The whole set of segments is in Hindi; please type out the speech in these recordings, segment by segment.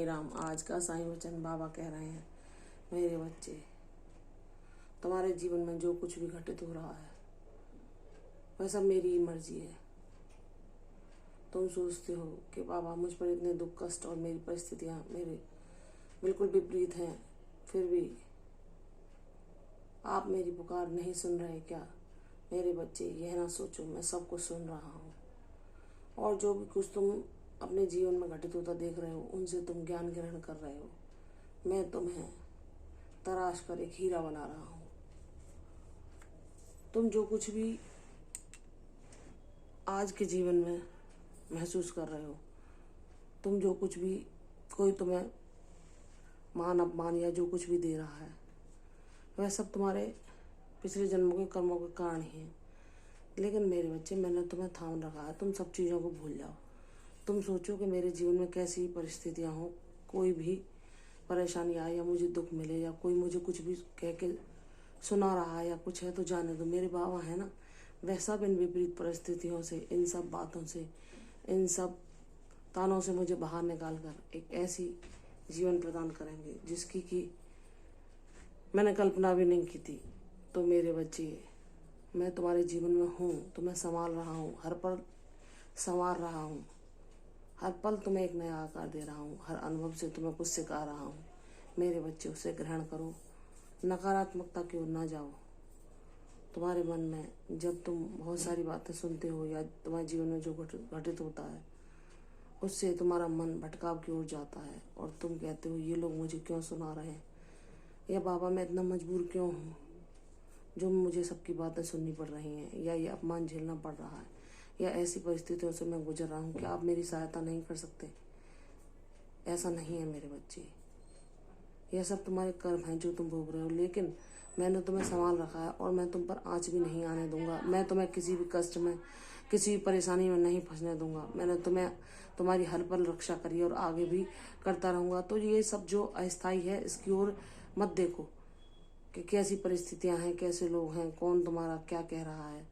राम। आज का साईं वचन बाबा कह रहे हैं, मेरे बच्चे, तुम्हारे जीवन में जो कुछ भी घटित हो रहा है वह सब मेरी ही मर्जी है। तुम सोचते हो कि बाबा मुझ पर इतने दुख कष्ट और मेरी परिस्थितियां मेरे बिल्कुल विपरीत हैं, फिर भी आप मेरी पुकार नहीं सुन रहे क्या? मेरे बच्चे, यह ना सोचो, मैं सब कुछ सुन रहा हूँ और जो भी कुछ तुम अपने जीवन में घटित होता देख रहे हो उनसे तुम ज्ञान ग्रहण कर रहे हो। मैं तुम्हें तराश कर एक हीरा बना रहा हूँ। तुम जो कुछ भी आज के जीवन में महसूस कर रहे हो, तुम जो कुछ भी, कोई तुम्हें मान अपमान या जो कुछ भी दे रहा है, वह सब तुम्हारे पिछले जन्मों के कर्मों के कारण ही है। लेकिन मेरे बच्चे, मैंने तुम्हें थाम रखा है। तुम सब चीज़ों को भूल जाओ। तुम सोचो कि मेरे जीवन में कैसी परिस्थितियां हो, कोई भी परेशानी आए या मुझे दुख मिले या कोई मुझे कुछ भी कह के सुना रहा है या कुछ है, तो जाने दो। मेरे बाबा है ना, वह सब इन विपरीत परिस्थितियों से, इन सब बातों से, इन सब तानों से मुझे बाहर निकाल कर एक ऐसी जीवन प्रदान करेंगे जिसकी कि मैंने कल्पना भी नहीं की थी। तो मेरे बच्चे, मैं तुम्हारे जीवन में हूँ, तुम्हें संभाल रहा हूँ, हर पल संवार रहा हूँ, हर पल तुम्हें एक नया आकार दे रहा हूँ, हर अनुभव से तुम्हें कुछ सिखा रहा हूँ। मेरे बच्चे, उसे ग्रहण करो, नकारात्मकता की ओर ना जाओ। तुम्हारे मन में जब तुम बहुत सारी बातें सुनते हो या तुम्हारे जीवन में जो घटित होता है, उससे तुम्हारा मन भटकाव की ओर जाता है और तुम कहते हो, ये लोग मुझे क्यों सुना रहे हैं, या बाबा मैं इतना मजबूर क्यों हूँ जो मुझे सबकी बातें सुननी पड़ रही हैं, या ये अपमान झेलना पड़ रहा है, या ऐसी परिस्थितियों से मैं गुजर रहा हूँ, क्या आप मेरी सहायता नहीं कर सकते? ऐसा नहीं है मेरे बच्चे, यह सब तुम्हारे कर्म हैं जो तुम भोग रहे हो। लेकिन मैंने तुम्हें संभाल रखा है और मैं तुम पर आँच भी नहीं आने दूंगा। मैं तुम्हें किसी भी कष्ट में, किसी भी परेशानी में नहीं फंसने दूंगा। मैंने तुम्हें, तुम्हारी हर पल रक्षा करी और आगे भी करता रहूँगा। तो ये सब जो अस्थायी है, इसकी ओर मत देखो कि कैसी परिस्थितियाँ हैं, कैसे लोग हैं, कौन तुम्हारा क्या कह रहा है।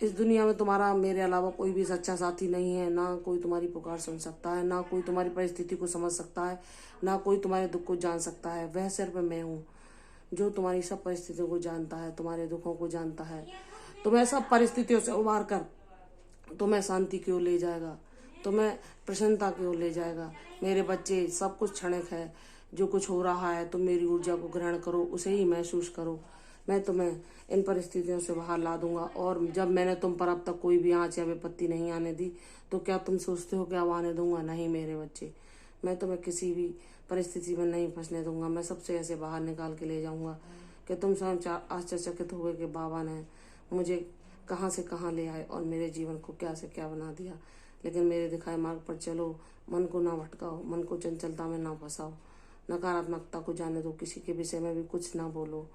इस दुनिया में तुम्हारा मेरे अलावा कोई भी सच्चा साथी नहीं है। ना कोई तुम्हारी पुकार सुन सकता है, ना कोई तुम्हारी परिस्थिति को समझ सकता है, ना कोई तुम्हारे दुख को जान सकता है। वह सिर्फ मैं हूँ जो तुम्हारी सब परिस्थितियों को जानता है, तुम्हारे दुखों को जानता है, तुम्हें सब परिस्थितियों से उबार कर तुम्हें शांति की ओर ले जाएगा, तुम्हें प्रसन्नता की ओर ले जाएगा। मेरे बच्चे, सब कुछ क्षणिक है। जो कुछ हो रहा है, तुम मेरी ऊर्जा को ग्रहण करो, उसे ही महसूस करो। मैं तुम्हें इन परिस्थितियों से बाहर ला दूंगा। और जब मैंने तुम पर अब तक कोई भी आँच या विपत्ति नहीं आने दी, तो क्या तुम सोचते हो कि अब आने दूंगा? नहीं मेरे बच्चे, मैं तुम्हें किसी भी परिस्थिति में नहीं फंसने दूंगा। मैं सबसे ऐसे बाहर निकाल के ले जाऊंगा कि तुम स्वयं आश्चर्यचकित हो गए कि बाबा ने मुझे कहाँ से कहाँ ले आए और मेरे जीवन को क्या से क्या बना दिया। लेकिन मेरे दिखाए मार्ग पर चलो, मन को ना भटकाओ, मन को चंचलता में ना फंसाओ, नकारात्मकता को जाने दो, किसी के विषय में भी कुछ ना बोलो।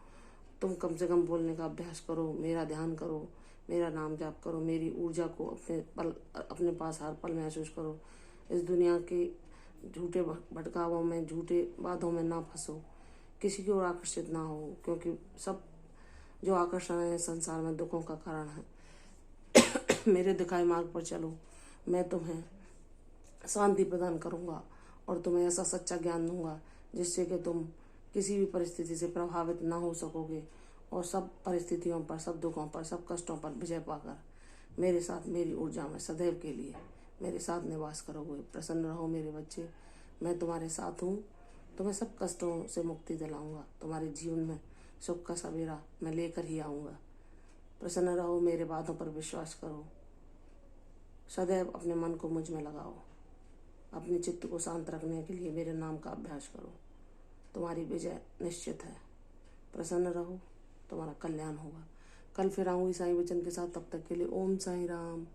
तुम कम से कम बोलने का अभ्यास करो, मेरा ध्यान करो, मेरा नाम जाप करो, मेरी ऊर्जा को अपने पास हर पल महसूस करो। इस दुनिया के झूठे भटकावों में, झूठे बातों में ना फंसो, किसी की ओर आकर्षित ना हो, क्योंकि सब जो आकर्षण है संसार में दुखों का कारण है। मेरे दिखाए मार्ग पर चलो, मैं तुम्हें शांति प्रदान करूंगा और तुम्हें ऐसा सच्चा ज्ञान दूंगा जिससे कि तुम किसी भी परिस्थिति से प्रभावित ना हो सकोगे और सब परिस्थितियों पर, सब दुखों पर, सब कष्टों पर विजय पाकर मेरे साथ, मेरी ऊर्जा में सदैव के लिए मेरे साथ निवास करोगे। प्रसन्न रहो मेरे बच्चे, मैं तुम्हारे साथ हूँ। तुम्हें सब कष्टों से मुक्ति दिलाऊंगा। तुम्हारे जीवन में सुख का सवेरा मैं लेकर ही आऊँगा। प्रसन्न रहो, मेरे बातों पर विश्वास करो, सदैव अपने मन को मुझ में लगाओ। अपने चित्त को शांत रखने के लिए मेरे नाम का अभ्यास करो। तुम्हारी विजय निश्चित है। प्रसन्न रहो, तुम्हारा कल्याण होगा। कल फिर आऊँगी साईं वचन के साथ। तब तक के लिए ओम साईं राम।